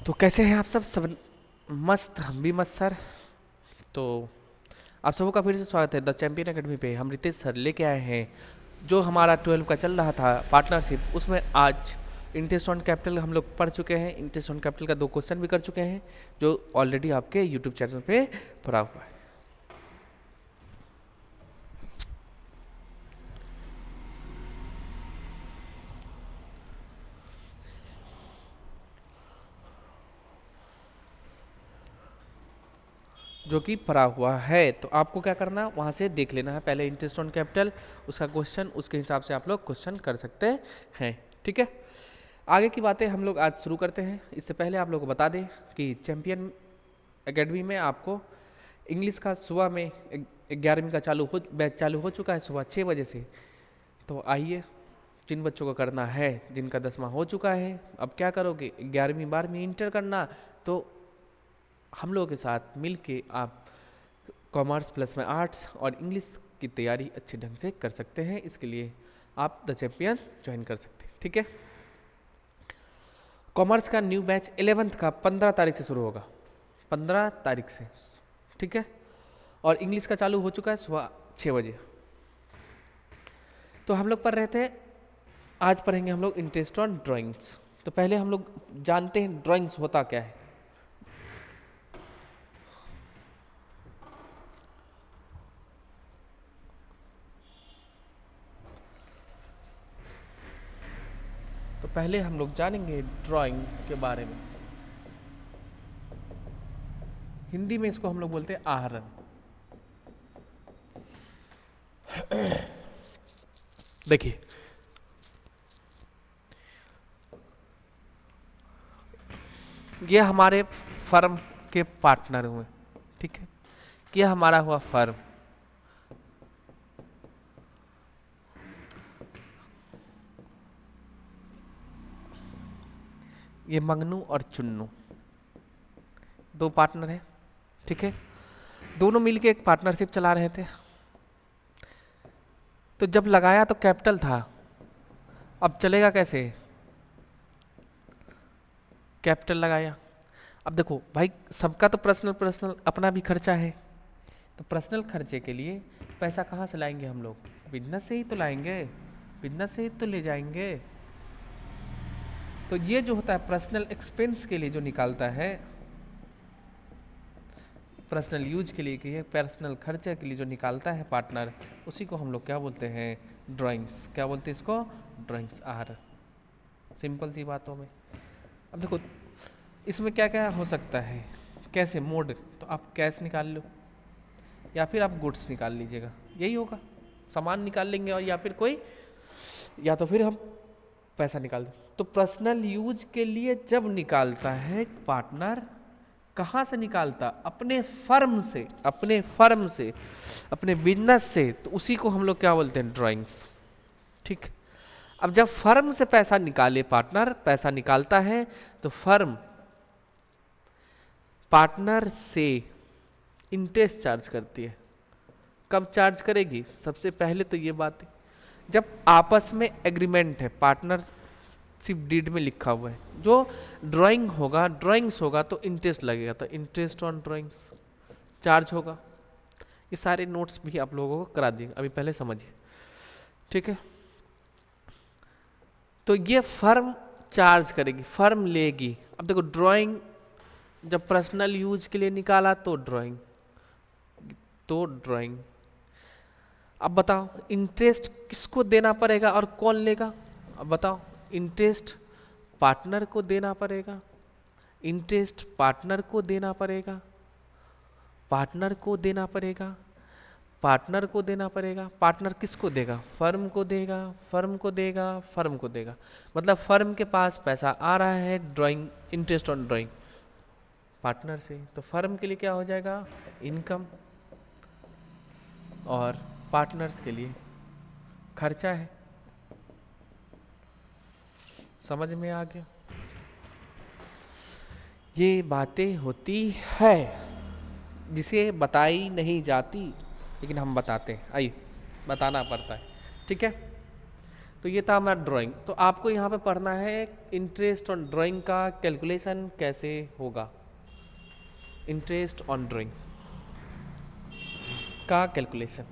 तो कैसे हैं आप सब मस्त, हम भी मस्त सर। तो आप सबों का फिर से स्वागत है द चैंपियन एकेडमी पे। हम रितेश सर लेके आए हैं जो हमारा 12 का चल रहा था पार्टनरशिप, उसमें आज इंटरेस्ट ऑन कैपिटल हम लोग पढ़ चुके हैं। इंटरेस्ट ऑन कैपिटल का 2 क्वेश्चन भी कर चुके हैं जो ऑलरेडी आपके यूट्यूब चैनल पे पड़ा हुआ है। जो कि पड़ा हुआ है, तो आपको क्या करना है, वहाँ से देख लेना है पहले इंटरेस्ट ऑन कैपिटल, उसका क्वेश्चन, उसके हिसाब से आप लोग क्वेश्चन कर सकते हैं। ठीक है, आगे की बातें हम लोग आज शुरू करते हैं। इससे पहले आप लोगों को बता दें कि चैंपियन एकेडमी में आपको इंग्लिश का सुबह में 11वीं का बैच चालू हो चुका है सुबह 6 बजे से। तो आइए, जिन बच्चों को करना है, जिनका 10वां हो चुका है, अब क्या करोगे, 11वीं 12वीं इंटर करना, तो हम लोगों के साथ मिल के आप कॉमर्स प्लस में आर्ट्स और इंग्लिश की तैयारी अच्छे ढंग से कर सकते हैं। इसके लिए आप द चैंपियन ज्वाइन कर सकते हैं। ठीक है, कॉमर्स का न्यू बैच 11th का 15 तारीख से शुरू होगा, 15 तारीख से। ठीक है, और इंग्लिश का चालू हो चुका है सुबह 6 बजे। तो हम लोग पढ़ रहे थे, आज पढ़ेंगे हम लोग इंटरेस्ट ऑन ड्राइंग्स। तो पहले हम लोग जानते हैं ड्राइंग्स होता क्या है। तो पहले हम लोग जानेंगे ड्राइंग के बारे में। हिंदी में इसको हम लोग बोलते हैं आहरण। देखिए, ये हमारे फर्म के पार्टनर हुए। ठीक है, ये हमारा हुआ फर्म। ये मंगनू और चुन्नू 2 पार्टनर हैं। ठीक है, दोनों मिलके एक पार्टनरशिप चला रहे थे। तो जब लगाया तो कैपिटल था, अब चलेगा कैसे, कैपिटल लगाया। अब देखो भाई, सबका तो पर्सनल पर्सनल अपना भी खर्चा है। तो पर्सनल खर्चे के लिए पैसा कहाँ से लाएंगे हम लोग, बिजनेस से ही तो लाएंगे, बिजनेस से ही तो ले जाएंगे। तो ये जो होता है पर्सनल एक्सपेंस के लिए जो निकालता है, पर्सनल यूज के लिए, कि ये पर्सनल खर्चे के लिए जो निकालता है पार्टनर, उसी को हम लोग क्या बोलते हैं, ड्राइंग्स। क्या बोलते हैं इसको, ड्राइंग्स आर। सिंपल सी बातों में। अब देखो, इसमें क्या क्या हो सकता है, कैसे मोड, तो आप कैश निकाल लो या फिर आप गुड्स निकाल लीजिएगा, यही होगा। सामान निकाल लेंगे, और या फिर कोई, या तो फिर हम पैसा निकाल दें। तो पर्सनल यूज के लिए जब निकालता है पार्टनर, कहाँ से निकालता, अपने फर्म से, अपने फर्म से, अपने बिजनेस से, तो उसी को हम लोग क्या बोलते हैं, ड्राइंग्स। ठीक, अब जब फर्म से पैसा निकाले पार्टनर, पैसा निकालता है, तो फर्म पार्टनर से इंटरेस्ट चार्ज करती है। कब चार्ज करेगी, सबसे पहले तो ये बात है, जब आपस में एग्रीमेंट है, पार्टनरशिप डीड में लिखा हुआ है, जो ड्राइंग होगा, ड्राइंग्स होगा, तो इंटरेस्ट लगेगा, तो इंटरेस्ट ऑन ड्राइंग्स चार्ज होगा। ये सारे नोट्स भी आप लोगों को करा दिए, अभी पहले समझिए। ठीक है, तो ये फर्म चार्ज करेगी, फर्म लेगी। अब देखो, ड्राइंग जब पर्सनल यूज के लिए निकाला तो ड्राइंग, तो ड्राइंग। अब बताओ, इंटरेस्ट किसको देना पड़ेगा और कौन लेगा। अब बताओ, इंटरेस्ट पार्टनर को देना पड़ेगा, इंटरेस्ट पार्टनर को देना पड़ेगा, पार्टनर को देना पड़ेगा, पार्टनर को देना पड़ेगा। पार्टनर किसको देगा, फर्म को देगा, फर्म को देगा, फर्म को देगा। मतलब फर्म के पास पैसा आ रहा है, drawing, interest on drawing partner से, तो फर्म के लिए क्या हो जाएगा, इनकम, और पार्टनर्स के लिए खर्चा है। समझ में आ गया, ये बातें होती है जिसे बताई नहीं जाती, लेकिन हम बताते हैं, आइए बताना पड़ता है। ठीक है, तो ये था हमारा ड्राइंग। तो आपको यहाँ पे पढ़ना है इंटरेस्ट ऑन ड्राइंग का कैलकुलेशन कैसे होगा। इंटरेस्ट ऑन ड्राइंग का कैलकुलेशन।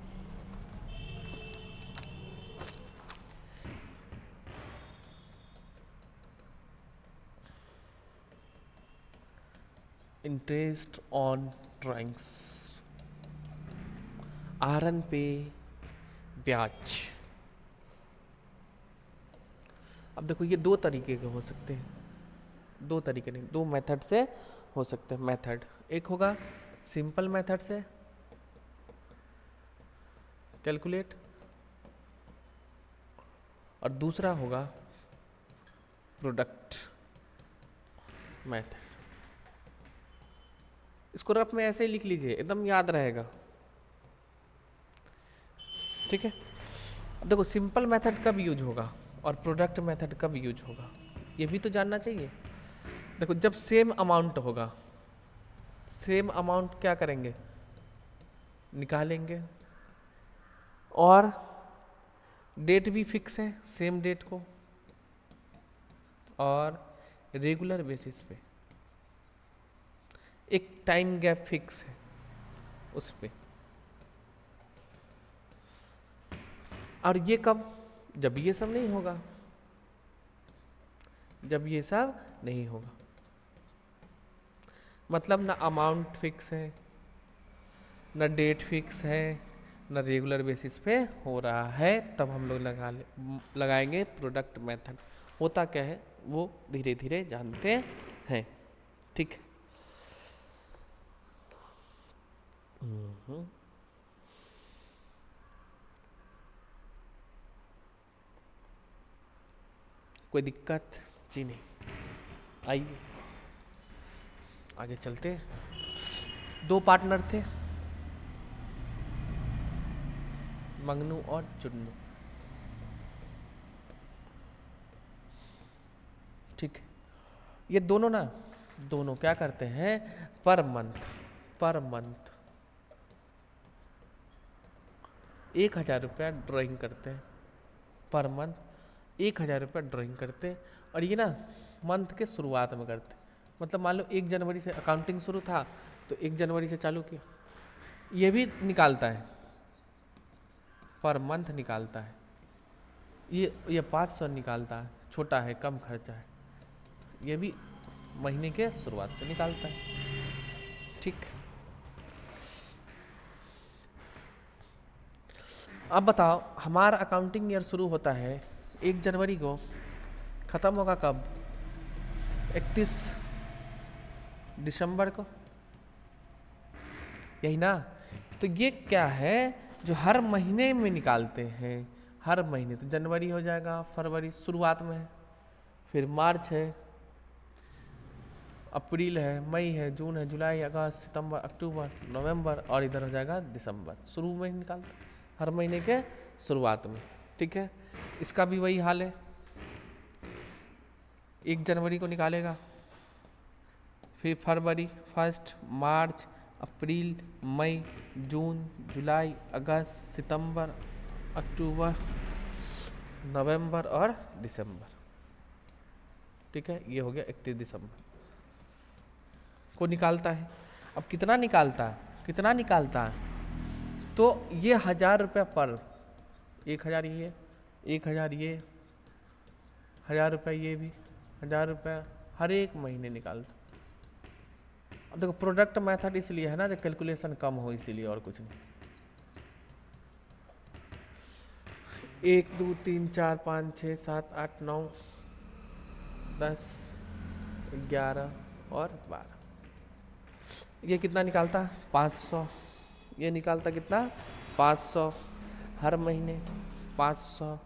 इंटरेस्ट ऑन ड्राइंग्स, आहरण पे ब्याज। अब देखो ये दो तरीके के हो सकते हैं, दो तरीके नहीं, दो मेथड से हो सकते हैं। मेथड एक होगा सिंपल मेथड से कैलकुलेट, और दूसरा होगा प्रोडक्ट मेथड। इसको रफ में ऐसे ही लिख लीजिए, एकदम याद रहेगा, ठीक है। अब देखो सिंपल मेथड कब यूज होगा और प्रोडक्ट मेथड कब यूज होगा, ये भी तो जानना चाहिए। देखो जब सेम अमाउंट होगा, सेम अमाउंट क्या करेंगे, निकालेंगे, और डेट भी फिक्स है सेम डेट को, और रेगुलर बेसिस पे एक टाइम गैप फिक्स है उस पे। और ये कब, जब ये सब नहीं होगा, जब ये सब नहीं होगा, मतलब ना अमाउंट फिक्स है, ना डेट फिक्स है, ना रेगुलर बेसिस पे हो रहा है, तब हम लोग लगाएंगे प्रोडक्ट मेथड। होता क्या है वो धीरे धीरे जानते हैं, ठीक। कोई दिक्कत जी नहीं, आइए आगे चलते हैं। दो पार्टनर थे, मंगनू और चुन्नू, ठीक। ये दोनों ना, दोनों क्या करते हैं, पर मंथ 1,000 रुपया ड्राइंग करते हैं, पर मंथ 1,000 रुपया ड्राइंग करते हैं। और ये ना मंथ के शुरुआत में करते हैं, मतलब मान लो 1 जनवरी से अकाउंटिंग शुरू था, तो 1 जनवरी से चालू किया। ये भी निकालता है, पर मंथ निकालता है, ये 500 निकालता है, छोटा है, कम खर्चा है, ये भी महीने के शुरुआत से निकालता है, ठीक। अब बताओ हमारा अकाउंटिंग ईयर शुरू होता है 1 जनवरी को, ख़त्म होगा कब, 31 दिसंबर को, यही ना। तो ये क्या है जो हर महीने में निकालते हैं, हर महीने। तो जनवरी हो जाएगा, फरवरी शुरुआत में है, फिर मार्च है, अप्रैल है, मई है, जून है, जुलाई, अगस्त, सितंबर, अक्टूबर, नवंबर, और इधर हो जाएगा दिसंबर। शुरू में ही निकालते हैं, हर महीने के शुरुआत में, ठीक है। इसका भी वही हाल है, 1 जनवरी को निकालेगा, फिर फरवरी फर्स्ट, मार्च, अप्रैल, मई, जून, जुलाई, अगस्त, सितंबर, अक्टूबर, नवंबर और दिसंबर, ठीक है। ये हो गया 31 दिसंबर को निकालता है। अब कितना निकालता है, कितना निकालता है, तो ये 1,000 रुपया पर, 1,000 ये, 1,000 ये, 1,000 रुपया ये भी, 1,000 रुपया हर एक महीने निकालता। अब देखो प्रोडक्ट मेथड इसलिए है ना जो कैलकुलेशन कम हो, इसीलिए, और कुछ नहीं। 1 2 3 4 5 6 7 8 9 10 11 और 12, ये कितना निकालता, 500। ये निकालता कितना, 500 हर महीने, 500।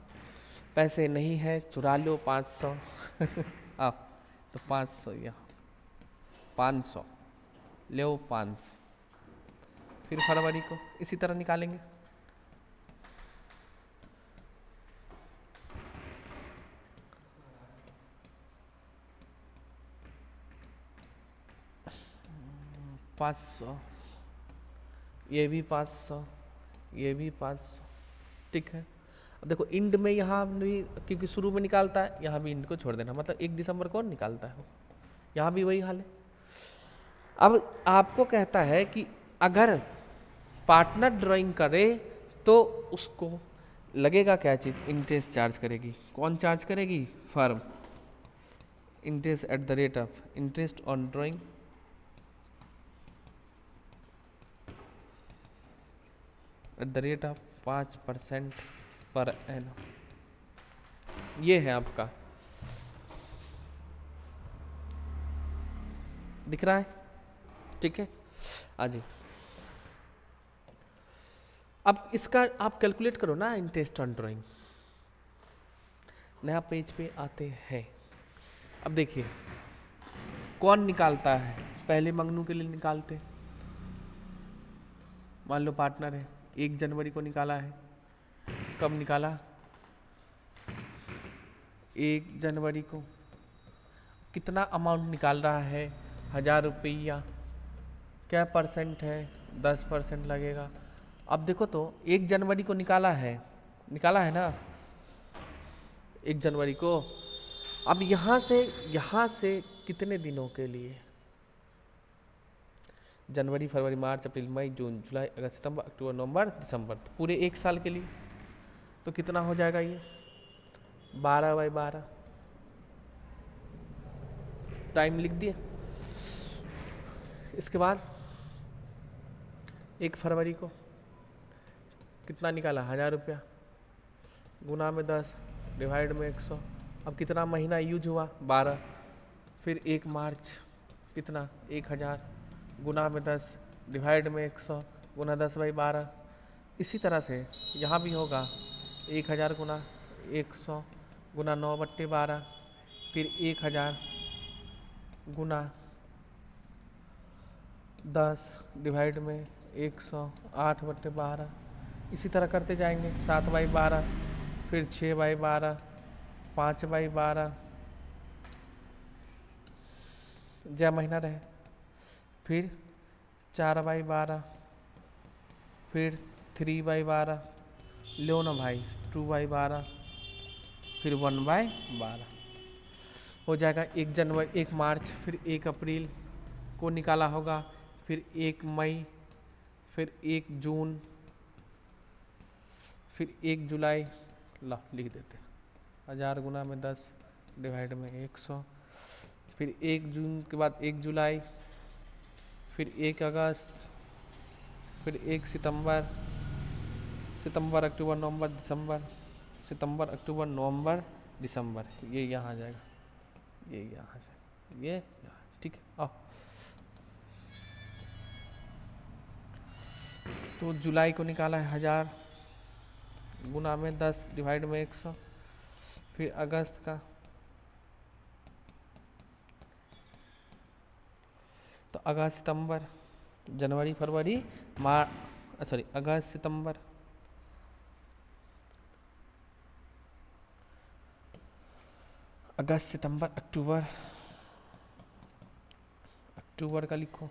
पैसे नहीं है, चुरा लो 500 आओ, तो 500 यहाँ, 500 ले 500। फिर फरवरी को इसी तरह निकालेंगे, पाँच सौ, ये भी 500, ये भी 500, ठीक है। देखो इंड में यहाँ भी, क्योंकि शुरू में निकालता है, यहाँ भी इंड को छोड़ देना, मतलब 1 दिसंबर को निकालता है, यहाँ भी वही हाल है। अब आपको कहता है कि अगर पार्टनर ड्राइंग करे तो उसको लगेगा क्या चीज़, इंटरेस्ट चार्ज करेगी। कौन चार्ज करेगी? Firm. Interest at the rate of interest on drawing at the rate of 5% per annum. ये है आपका, दिख रहा है? ठीक है, आजी। अब इसका आप कैलकुलेट करो ना, इंटरेस्ट ऑन ड्राइंग। नया पेज पे आते हैं। अब देखिए कौन निकालता है, पहले मंगनू के लिए निकालते। मान लो पार्टनर है, 1 जनवरी को निकाला है। कब निकाला? 1 जनवरी को। कितना अमाउंट निकाल रहा है? 1000 रुपया। क्या परसेंट है? 10% लगेगा। अब देखो तो 1 जनवरी को निकाला है ना, 1 जनवरी को। अब यहाँ से कितने दिनों के लिए? जनवरी, फरवरी, मार्च, अप्रैल, मई, जून, जुलाई, अगस्त, सितंबर, अक्टूबर, नवंबर, दिसंबर, तो पूरे 1 साल के लिए। तो कितना हो जाएगा ये? 12/12। टाइम लिख दिया। इसके बाद 1 फरवरी को कितना निकाला? 1000 रुपया। गुना में 10 डिवाइड में 100। अब कितना महीना यूज हुआ? 12। फिर 1 मार्च कितना? 1000 गुना में 10 डिवाइड में 100 गुना 10/12। इसी तरह से यहाँ भी होगा 1000 गुना 100 गुना 9/12, फिर 1000 गुना 10 डिवाइड में 100 8/12। इसी तरह करते जाएंगे। 7/12, फिर 6/12, 5/12, जय महीना रहे, फिर 4/12, फिर 3/12, लो ना भाई 2/12, फिर 1/12 हो जाएगा। 1 जनवरी, 1 मार्च, फिर 1 अप्रैल को निकाला होगा, फिर 1 मई, फिर 1 जून, फिर 1 जुलाई। ला लिख देते, 1000 गुना में 10 डिवाइड में 100, फिर 1 जून के बाद 1 जुलाई, फिर 1 अगस्त, फिर 1 सितंबर, अक्टूबर, नवंबर, दिसंबर, सितंबर, अक्टूबर, नवंबर, दिसंबर। ये यहाँ आ जाएगा, ये यहाँ आ जाएगा, ये यहाँ। ठीक है, आओ। तो जुलाई को निकाला है 1000 गुना में 10 डिवाइड में 100, फिर अगस्त का, तो अगस्त, सितंबर, जनवरी, फरवरी, मार्च, सॉरी अगस्त, सितंबर, अक्टूबर, अक्टूबर का लिखो,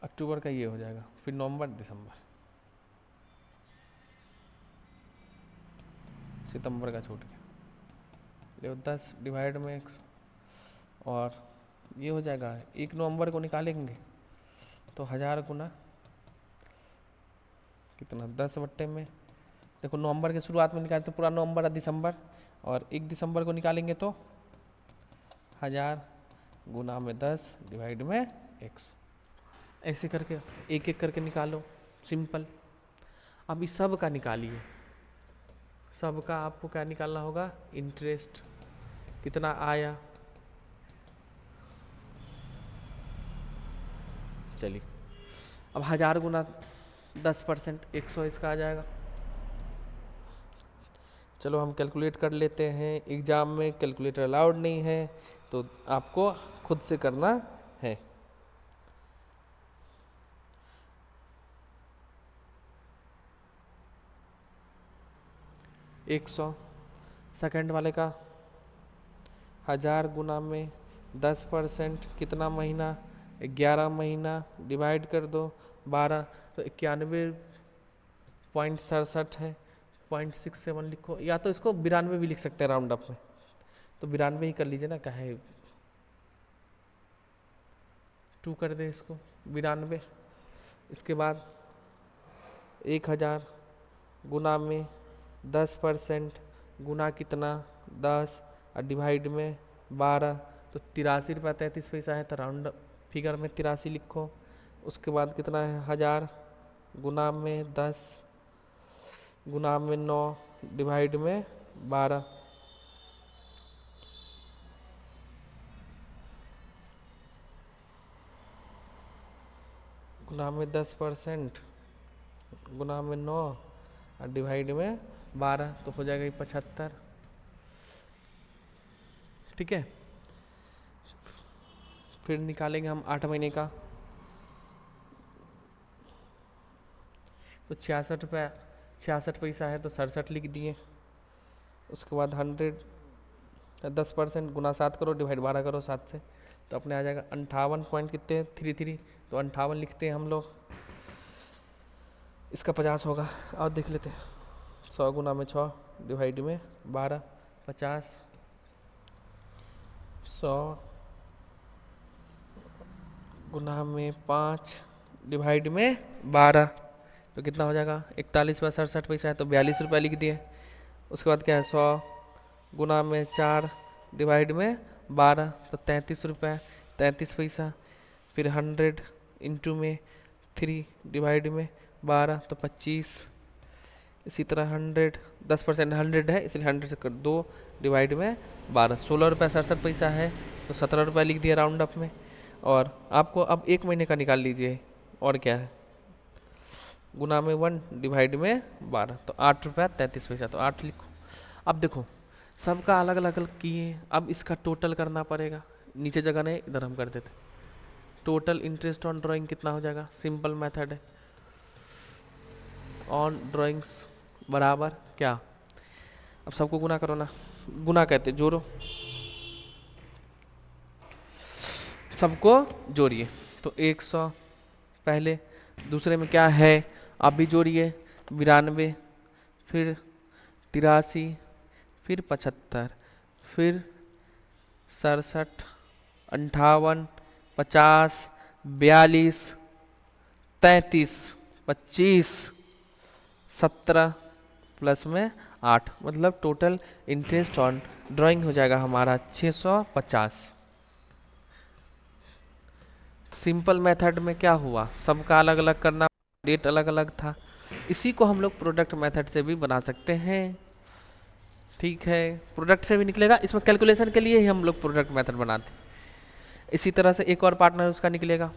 अक्टूबर का ये हो जाएगा, फिर नवंबर, दिसंबर, सितंबर का छूट गया, ले 10 डिवाइड में 100, और ये हो जाएगा। 1 नवंबर को निकालेंगे तो 1000 गुना कितना? 10 में, देखो नवंबर के शुरुआत में निकाले तो पूरा नवंबर और दिसंबर, और 1 दिसंबर को निकालेंगे तो 1000 गुना में 10 डिवाइड में 100। ऐसे करके एक एक करके निकालो, सिंपल। अभी सब का निकालिए, सब का आपको क्या निकालना होगा? इंटरेस्ट कितना आया। चलिए अब 1000 गुना 10% 100 इसका आ जाएगा। चलो हम कैलकुलेट कर लेते हैं। एग्ज़ाम में कैलकुलेटर अलाउड नहीं है, तो आपको खुद से करना है। एक 100 सेकेंड वाले का 1000 गुना में 10% कितना महीना? 11 महीना डिवाइड कर दो 12, तो 91.67 है, 0.67 लिखो, या तो इसको 92 भी लिख सकते हैं राउंड अप में, तो 92 ही कर लीजिए ना, कहे 2 कर दे इसको 92। इसके बाद 1000 गुना में 10% गुना कितना 10 और डिवाइड में 12, तो 83 रुपया 33 पैसा है, तो राउंड फिगर में 83 लिखो। उसके बाद कितना है 1000 गुना में 10 गुना में 9 डिवाइड में 12, गुना में 10% गुना में 9 और डिवाइड में 12, तो हो जाएगा ये 75। ठीक है, फिर निकालेंगे हम 8 महीने का, तो 66 पैसा है, तो 67 लिख दिए। उसके बाद 10% गुना 7 करो डिवाइड 12 करो 7 से, तो अपने आ जाएगा 58 पॉइंट कितने 33, तो 58 लिखते हैं हम लोग। इसका 50 होगा, और देख लेते हैं 100 गुना में 6 डिवाइड में 12, 50, 100 गुना में 5 डिवाइड में 12, तो कितना हो जाएगा 41.67 पैसा है, तो 42 रुपया लिख दिए। उसके बाद क्या है 100 गुना में 4 डिवाइड में 12, तो 33 रुपया 33 पैसा। फिर 100 इंटू में 3 डिवाइड में 12, तो 25। इसी तरह 100 10% 100 है, इसलिए 100 से कर 2 डिवाइड में 12, 16 रुपया 67 पैसा है, तो 17 रुपया लिख दिया राउंड अप में। और आपको अब 1 महीने का निकाल लीजिए, और क्या है गुना में 1 डिवाइड में 12, तो 8 रुपया 33 पैसा, तो 8 लिखो। अब देखो सबका अलग अलग किए, अब इसका टोटल करना पड़ेगा, नीचे जगह नहीं इधर हम कर देते। टोटल इंटरेस्ट ऑन ड्राइंग कितना हो जाएगा, सिंपल मेथड है, ऑन ड्राइंग्स बराबर क्या, अब सबको गुना करो ना, गुना कहते जोड़ो, सबको जोड़िए, तो 100 पहले, दूसरे में क्या है आप भी जोड़िए 92, फिर 83, फिर 75, फिर 67, 58, 50, 42, 33, 25, 17 प्लस में 8, मतलब टोटल इंटरेस्ट ऑन ड्राइंग हो जाएगा हमारा 650। सिंपल मेथड में क्या हुआ, सबका अलग अलग करना, डेट अलग अलग था, इसी को हम लोग प्रोडक्ट मेथड से भी बना सकते हैं। ठीक है, प्रोडक्ट से भी निकलेगा, इसमें कैलकुलेशन के लिए ही हम लोग प्रोडक्ट मेथड बनाते हैं। इसी तरह से एक और पार्टनर उसका निकलेगा,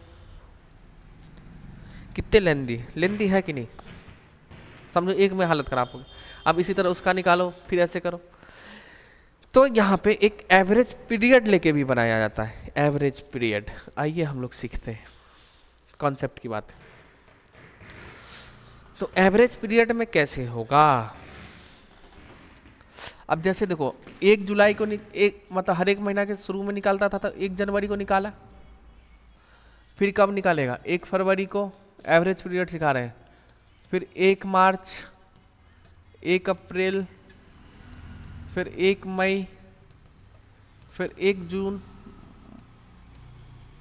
कितने लेंदी है कि नहीं, समझो एक में हालत खराब होगी। अब इसी तरह उसका निकालो, फिर ऐसे करो। तो यहाँ पे एक एवरेज पीरियड लेके भी बनाया जाता है, एवरेज पीरियड। आइए हम लोग सीखते हैं, कॉन्सेप्ट की बात है। तो एवरेज पीरियड में कैसे होगा, अब जैसे देखो 1 जुलाई को एक मतलब हर एक महीना के शुरू में निकालता था, तो 1 जनवरी को निकाला, फिर कब निकालेगा 1 फरवरी को, एवरेज पीरियड सिखा रहे हैं, फिर 1 मार्च, 1 अप्रैल, फिर 1 मई, फिर 1 जून,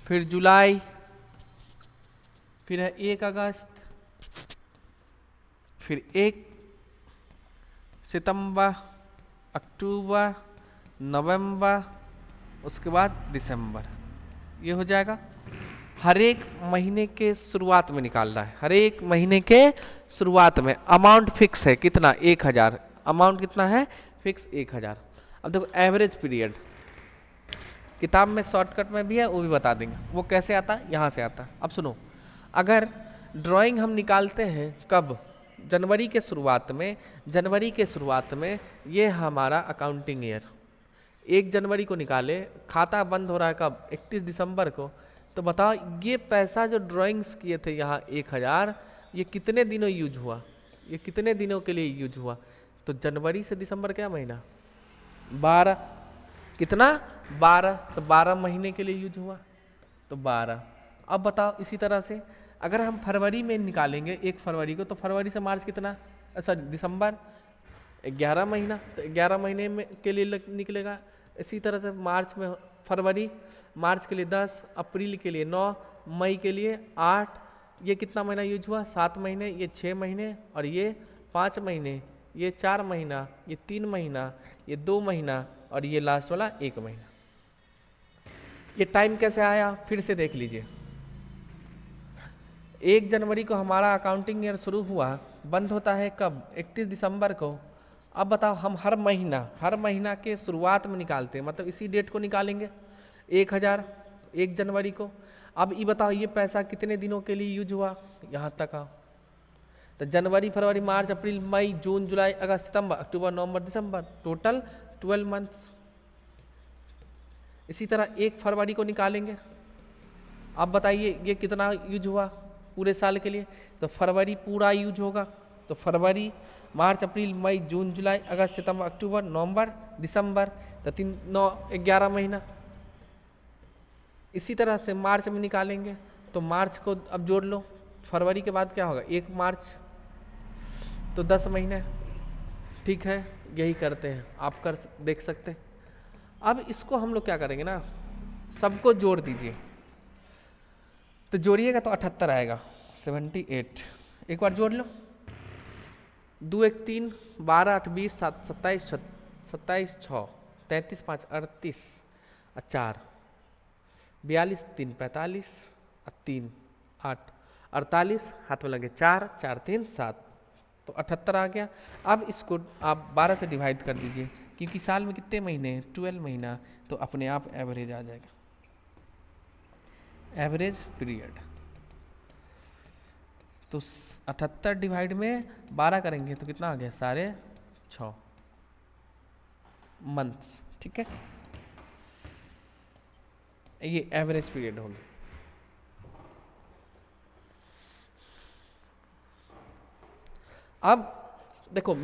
फिर जुलाई, फिर है 1 अगस्त, फिर 1 सितंबर, अक्टूबर, नवंबर, उसके बाद दिसंबर। ये हो जाएगा, हर एक महीने के शुरुआत में निकालना है, हर एक महीने के शुरुआत में। अमाउंट फिक्स है कितना 1000, अमाउंट कितना है फिक्स 1000। अब देखो एवरेज पीरियड किताब में शॉर्टकट में भी है, वो भी बता देंगे वो कैसे आता है, यहाँ से आता है। अब सुनो, अगर ड्राइंग हम निकालते हैं कब, जनवरी के शुरुआत में, जनवरी के शुरुआत में ये हमारा अकाउंटिंग ईयर 1 जनवरी को निकाले, खाता बंद हो रहा है कब 31 दिसंबर को, तो बताओ ये पैसा जो ड्राइंग्स किए थे यहाँ 1000, ये कितने दिनों यूज हुआ, ये कितने दिनों के लिए यूज हुआ, तो जनवरी से दिसंबर क्या महीना 12, कितना 12, तो 12 महीने के लिए यूज हुआ, तो 12 अब बताओ इसी तरह से अगर हम फरवरी में निकालेंगे 1 फरवरी को, तो फरवरी से मार्च कितना, सॉरी दिसंबर 11 महीना, तो 11 महीने में के लिए निकलेगा। इसी तरह से मार्च में फरवरी, मार्च के लिए 10, अप्रैल के लिए 9, मई के लिए 8, ये कितना महीना यूज हुआ, 7 महीने, ये 6 महीने और ये 5 महीने, ये 4 महीना, ये 3 महीना, ये 2 महीना और ये लास्ट वाला 1 महीना। ये टाइम कैसे आया फिर से देख लीजिए। 1 जनवरी को हमारा अकाउंटिंग ईयर शुरू हुआ, बंद होता है कब, 31 दिसंबर को। अब बताओ हम हर महीना के शुरुआत में निकालते हैं, मतलब इसी डेट को निकालेंगे 1000 1 जनवरी को। अब ये बताओ ये पैसा कितने दिनों के लिए यूज हुआ, यहाँ तक आओ। तो जनवरी फरवरी मार्च अप्रैल मई जून जुलाई अगस्त सितंबर अक्टूबर नवंबर दिसंबर, टोटल 12 मंथ्स। इसी तरह 1 फरवरी को निकालेंगे। अब बताइए ये कितना यूज हुआ पूरे साल के लिए, तो फरवरी पूरा यूज होगा। तो फरवरी मार्च अप्रैल मई जून जुलाई अगस्त सितंबर अक्टूबर नवंबर दिसंबर, तो 3 9 11 महीना। इसी तरह से मार्च में निकालेंगे, तो मार्च को अब जोड़ लो, फरवरी के बाद क्या होगा 1 मार्च, तो 10 महीने। ठीक है, यही करते हैं, आप कर देख सकते हैं। अब इसको हम लोग क्या करेंगे ना, सबको जोड़ दीजिए, तो जोड़िएगा तो 78 आएगा, 78। एक बार जोड़ लो, 2 1 3 12 8 20 7 27 27 6 33 5 38 और 4 42 3 45 और 3 8 48, हाथ में लगे 4 4 3 7, तो 78 आ गया। अब इसको आप 12 से डिवाइड कर दीजिए, क्योंकि साल में कितने महीने हैं, 12 महीना, तो अपने आप एवरेज आ जाएगा, एवरेज पीरियड। तो 78 डिवाइड में 12 करेंगे तो कितना आ गया, 6.5 मंथ्स। ठीक है, ये एवरेज पीरियड होगी। अब देखो,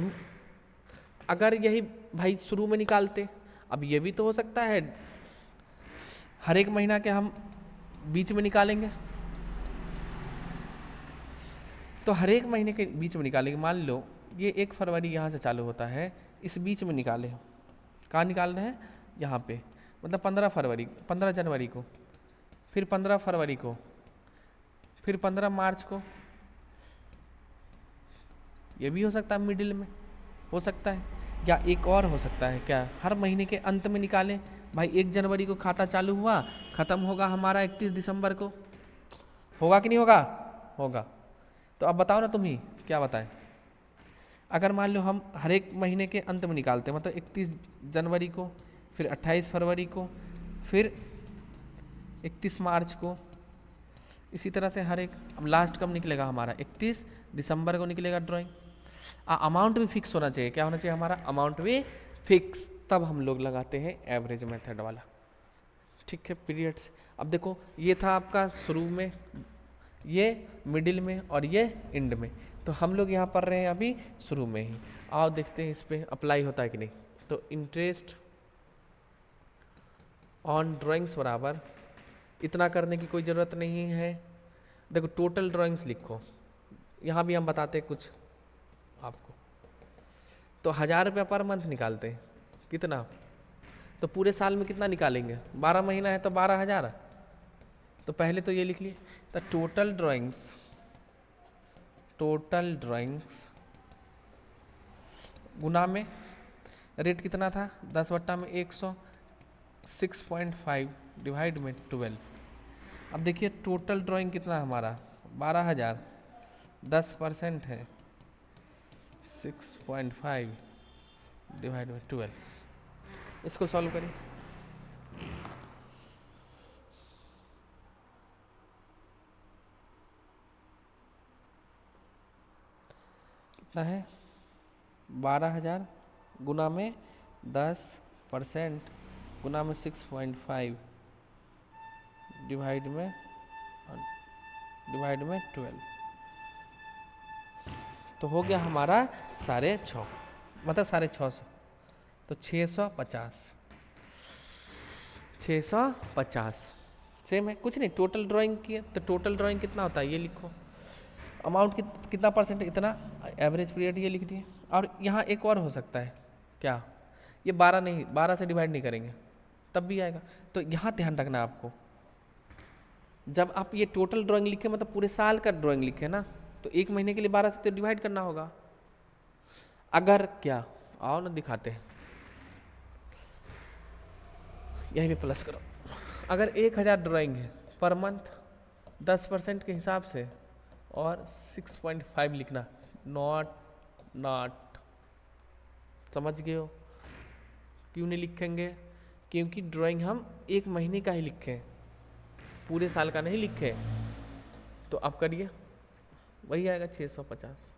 अगर यही भाई शुरू में निकालते, अब ये भी तो हो सकता है हर एक महीना के हम बीच में निकालेंगे, तो हर एक महीने के बीच में निकालेंगे। मान लो ये 1 फरवरी यहाँ से चालू होता है, इस बीच में निकाले, कहाँ निकाल रहे हैं, यहाँ पे, मतलब 15 जनवरी को, फिर 15 फरवरी को, फिर 15 मार्च को। ये भी हो सकता है मिडिल में, हो सकता है, या एक और हो सकता है क्या, हर महीने के अंत में निकालें। भाई 1 जनवरी को खाता चालू हुआ, ख़त्म होगा हमारा 31 दिसंबर को, होगा कि नहीं होगा, होगा। तो अब बताओ ना तुम ही, क्या बताएं। अगर मान लो हम हर एक महीने के अंत में निकालते हैं, मतलब 31 जनवरी को, फिर 28 फरवरी को, फिर 31 मार्च को, इसी तरह से हर एक। अब लास्ट कब निकलेगा हमारा, 31 दिसंबर को निकलेगा ड्राइंग। अमाउंट भी फिक्स होना चाहिए, क्या होना चाहिए हमारा, अमाउंट भी फिक्स, तब हम लोग लगाते हैं एवरेज मेथड वाला। ठीक है, पीरियड्स। अब देखो ये था आपका शुरू में, ये मिडिल में और ये एंड में, तो हम लोग यहाँ पढ़ रहे हैं अभी शुरू में ही। आओ देखते हैं इस पे अप्लाई होता है कि नहीं। तो इंटरेस्ट ऑन ड्राइंग्स बराबर, इतना करने की कोई ज़रूरत नहीं है। देखो टोटल ड्राइंग्स लिखो, यहाँ भी हम बताते हैं कुछ आपको। तो 1000 रुपया पर मंथ निकालते हैं, कितना, तो पूरे साल में कितना निकालेंगे, 12 महीना है तो 12,000। तो पहले तो ये लिख लिए, तो टोटल ड्राइंग्स गुना में रेट कितना था, 10/100, 6.5 डिवाइड में 12। अब देखिए टोटल ड्राइंग कितना हमारा 12,000, 10% है 6.5 डिवाइड में 12। इसको सॉल्व करिए, कितना है, 12,000 गुना में 10% गुना में 6.5 डिवाइड में 12, तो हो गया हमारा 6.5, मतलब 650, तो 650, सेम है, कुछ नहीं, टोटल ड्राइंग की है तो टोटल ड्राइंग कितना होता है ये लिखो, अमाउंट कितना परसेंट इतना, एवरेज पीरियड ये लिख दिए। और यहाँ एक और हो सकता है क्या, ये 12 नहीं, 12 से डिवाइड नहीं करेंगे तब भी आएगा। तो यहाँ ध्यान रखना आपको, जब आप ये टोटल ड्राइंग लिखे मतलब पूरे साल का ड्राइंग लिखे ना, तो एक महीने के लिए 12 से तो डिवाइड करना होगा। अगर क्या, आओ ना दिखाते हैं, यहीं पे प्लस करो। अगर 1000 ड्राइंग है पर मंथ 10% के हिसाब से, और 6.5 लिखना, नॉट समझ गए हो। क्यों नहीं लिखेंगे, क्योंकि ड्राइंग हम एक महीने का ही लिखे, पूरे साल का नहीं लिखे। तो आप करिए, वही आएगा 650।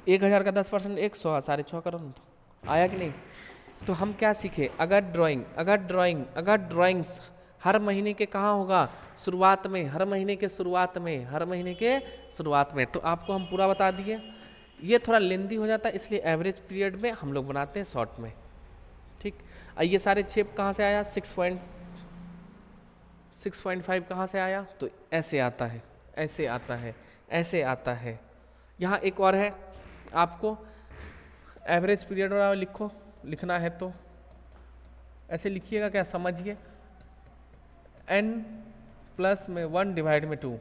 एक 1000 का 10% 100, 6.5 करो ना, तो आया कि नहीं। तो हम क्या सीखे, अगर ड्राइंग्स हर महीने के कहाँ होगा, शुरुआत में, हर महीने के शुरुआत में, तो आपको हम पूरा बता दिए। ये थोड़ा लेंदी हो जाता है, इसलिए एवरेज पीरियड में हम लोग बनाते हैं शॉर्ट में, ठीक। ये सारे शेप कहाँ से आया, 6.5 कहाँ से आया, तो ऐसे आता है, ऐसे आता है। यहाँ एक और है, आपको एवरेज पीरियड वाला लिखना है तो ऐसे लिखिएगा, क्या समझिए, n प्लस में 1 डिवाइड में 2,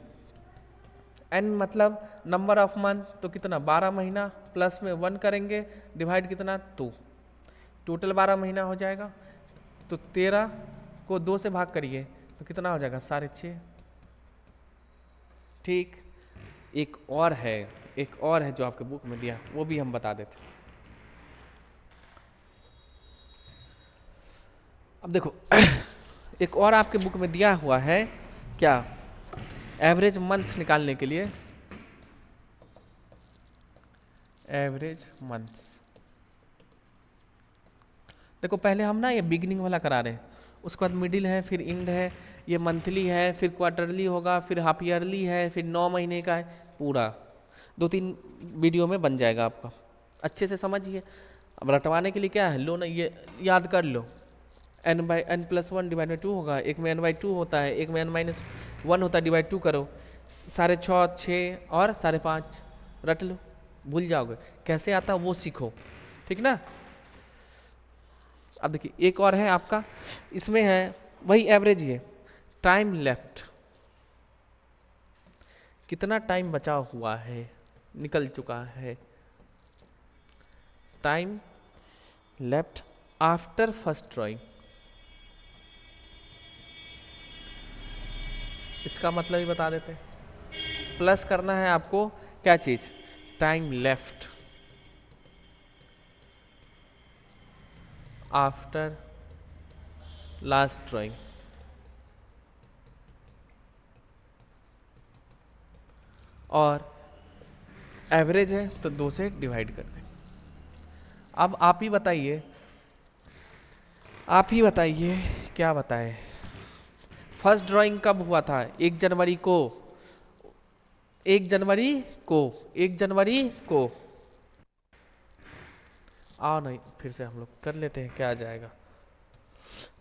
n मतलब नंबर ऑफ मंथ, तो कितना 12 महीना, प्लस में 1 करेंगे, डिवाइड कितना 2, टोटल 12 महीना हो जाएगा। तो 13 को 2 से भाग करिए तो कितना हो जाएगा, 6.5, ठीक। एक और है जो आपके बुक में दिया, वो भी हम बता देते। अब देखो एक और आपके बुक में दिया हुआ है क्या, एवरेज मंथ्स निकालने के लिए, एवरेज मंथ्स। देखो पहले हम ना ये बिगिनिंग वाला करा रहे हैं, उसके बाद मिडिल है, फिर इंड है, ये मंथली है, फिर क्वार्टरली होगा, फिर हाफ ईयरली है, फिर 9 महीने का है, पूरा 2-3 वीडियो में बन जाएगा आपका, अच्छे से समझिए। अब रटवाने के लिए क्या है, लो ना, ये याद कर लो, n+1 डिवाइड बाई 2 होगा, एक में n/2 होता है, एक में n-1 होता है, डिवाइड 2 करो, 6.5, 6 और 5.5 रट लो, भूल जाओगे, कैसे आता वो सीखो, ठीक ना। अब देखिए एक और है आपका, इसमें है वही एवरेज ही है, टाइम लेफ्ट, कितना टाइम बचा हुआ है, निकल चुका है, time left after first drawing. इसका मतलब ही बता देते हैं, प्लस करना है आपको क्या चीज, time left after last drawing, और एवरेज है तो 2 से डिवाइड कर दें। अब आप ही बताइए क्या बताए, फर्स्ट ड्राइंग कब हुआ था, 1 जनवरी को, 1 जनवरी को। आओ नहीं, फिर से हम लोग कर लेते हैं, क्या आ जाएगा।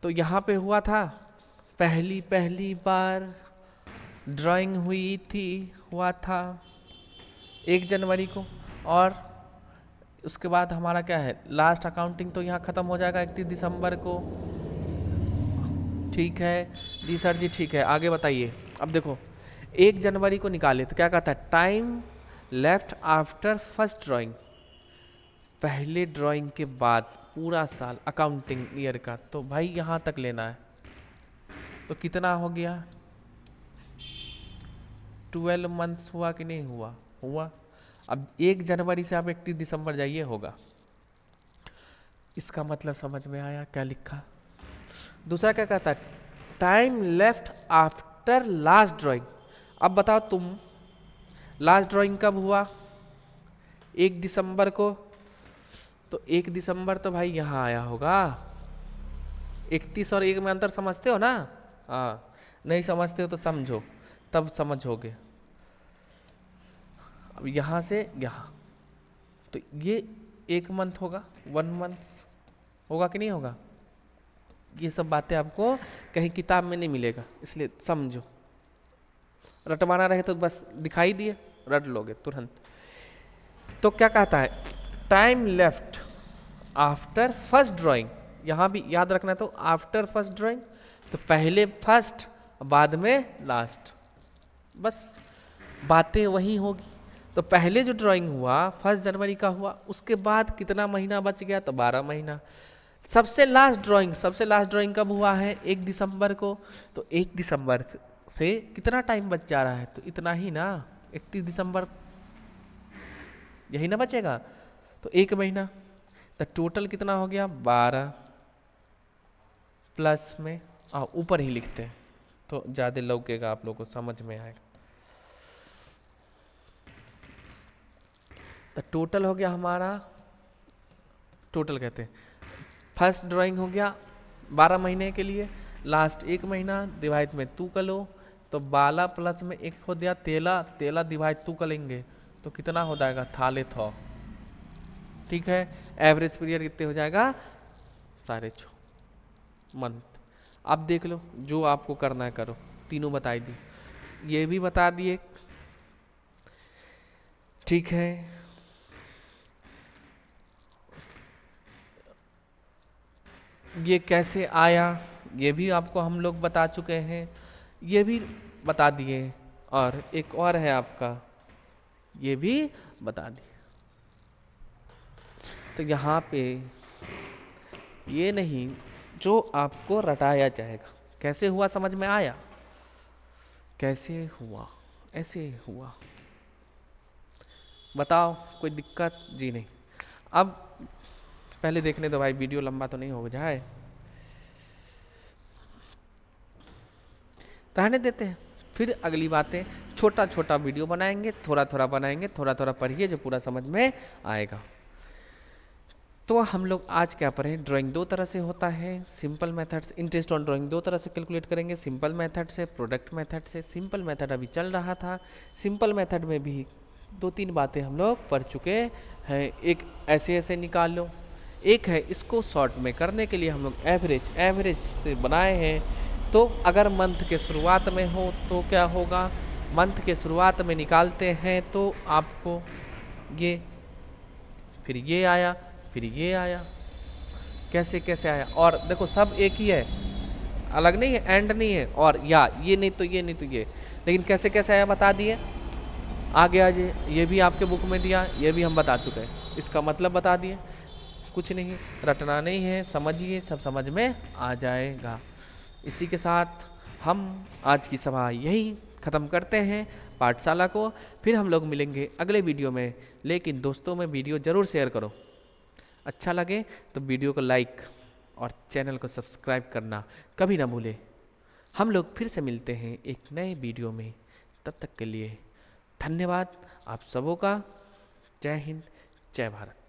तो यहाँ पे हुआ था, पहली बार ड्राइंग हुआ था 1 जनवरी को, और उसके बाद हमारा क्या है, लास्ट अकाउंटिंग तो यहाँ ख़त्म हो जाएगा 31 दिसंबर को, ठीक है जी सर जी, ठीक है, आगे बताइए। अब देखो 1 जनवरी को निकाले तो क्या कहता है, time left after first drawing, पहले ड्राइंग के बाद पूरा साल अकाउंटिंग ईयर का, तो भाई यहाँ तक लेना है, तो कितना हो गया, 12 मंथ्स हुआ कि नहीं हुआ। अब 1 जनवरी से आप 31 दिसंबर जाइए, होगा। इसका मतलब समझ में आया क्या लिखा। दूसरा क्या कहता है, time left after last drawing. अब बताओ तुम, लास्ट ड्राइंग कब हुआ, 1 दिसंबर को, तो 1 दिसंबर तो भाई यहाँ आया होगा, 31 और 1 में अंतर समझते हो ना, हाँ, नहीं समझते हो तो समझो, तब समझोगे। अब यहाँ से यहाँ, तो ये 1 मंथ होगा, 1 मंथ, होगा कि नहीं होगा? ये सब बातें आपको कहीं किताब में नहीं मिलेगा, इसलिए समझो। रटवाना रहे तो बस दिखाई दिए, रट लोगे तुरंत। तो क्या कहता है, time left after first drawing, यहां भी याद रखना, तो आफ्टर फर्स्ट ड्राइंग, तो पहले फर्स्ट बाद में लास्ट, बस बातें वही होगी। तो पहले जो ड्राइंग हुआ 1 जनवरी का हुआ, उसके बाद कितना महीना बच गया, तो 12 महीना। सबसे लास्ट ड्राइंग कब हुआ है, 1 दिसंबर को, तो 1 दिसंबर से कितना टाइम बच जा रहा है, तो इतना ही ना, 31 दिसंबर, यही ना बचेगा, तो 1 महीना। तो टोटल कितना हो गया, 12 प्लस में ऊपर ही लिखते हैं तो ज़्यादा लगेगा, आप लोगों को समझ में आएगा। तो टोटल हो गया हमारा, टोटल कहते हैं, फर्स्ट ड्राइंग हो गया 12 महीने के लिए, लास्ट 1 महीना, डिवाइड में 2 कर लो, तो 12 प्लस में 1 हो गया 13, 13 डिवाइड 2 करेंगे तो कितना हो जाएगा, थाले थौ, ठीक है। एवरेज पीरियड कितने हो जाएगा, 6.5 मंथ। अब देख लो, जो आपको करना है करो, तीनों बताई दी, ये भी बता दिए, ठीक है। ये कैसे आया, ये भी आपको हम लोग बता चुके हैं, ये भी बता दिए, और एक और है आपका, ये भी बता दिए। तो यहाँ पे ये नहीं, जो आपको रटाया जाएगा, कैसे हुआ समझ में आया, कैसे हुआ, ऐसे हुआ, बताओ कोई दिक्कत जी नहीं। अब पहले देखने दो भाई, वीडियो लंबा तो नहीं हो जाए, रहने देते हैं, फिर अगली बातें छोटा छोटा वीडियो बनाएंगे, थोड़ा थोड़ा बनाएंगे, थोड़ा थोड़ा पढ़िए, जो पूरा समझ में आएगा। तो हम लोग आज क्या पढ़ें, ड्राइंग 2 तरह से होता है, सिंपल मेथड से, इंटरेस्ट ऑन ड्राइंग 2 तरह से कैलकुलेट करेंगे, सिंपल मेथड से, प्रोडक्ट मेथड से। सिंपल मेथड अभी चल रहा था, सिंपल मेथड में भी 2-3 बातें हम लोग पढ़ चुके हैं, एक ऐसे ऐसे निकाल लो, एक है इसको शॉर्ट में करने के लिए हम लोग एवरेज से बनाए हैं। तो अगर मंथ के शुरुआत में हो तो क्या होगा, मंथ के शुरुआत में निकालते हैं तो आपको ये, फिर ये आया, फिर ये आया, कैसे कैसे आया, और देखो सब एक ही है, अलग नहीं है, एंड नहीं है, और या ये नहीं तो ये नहीं तो ये, लेकिन कैसे कैसे आया बता दिए। आगे आज ये भी आपके बुक में दिया, ये भी हम बता चुके हैं, इसका मतलब बता दिए, कुछ नहीं, रटना नहीं है, समझिए, सब समझ में आ जाएगा। इसी के साथ हम आज की सभा यही ख़त्म करते हैं पाठशाला को, फिर हम लोग मिलेंगे अगले वीडियो में। लेकिन दोस्तों में वीडियो ज़रूर शेयर करो, अच्छा लगे तो वीडियो को लाइक और चैनल को सब्सक्राइब करना कभी ना भूलें। हम लोग फिर से मिलते हैं एक नए वीडियो में, तब तक के लिए धन्यवाद आप सबों का। जय हिंद, जय भारत।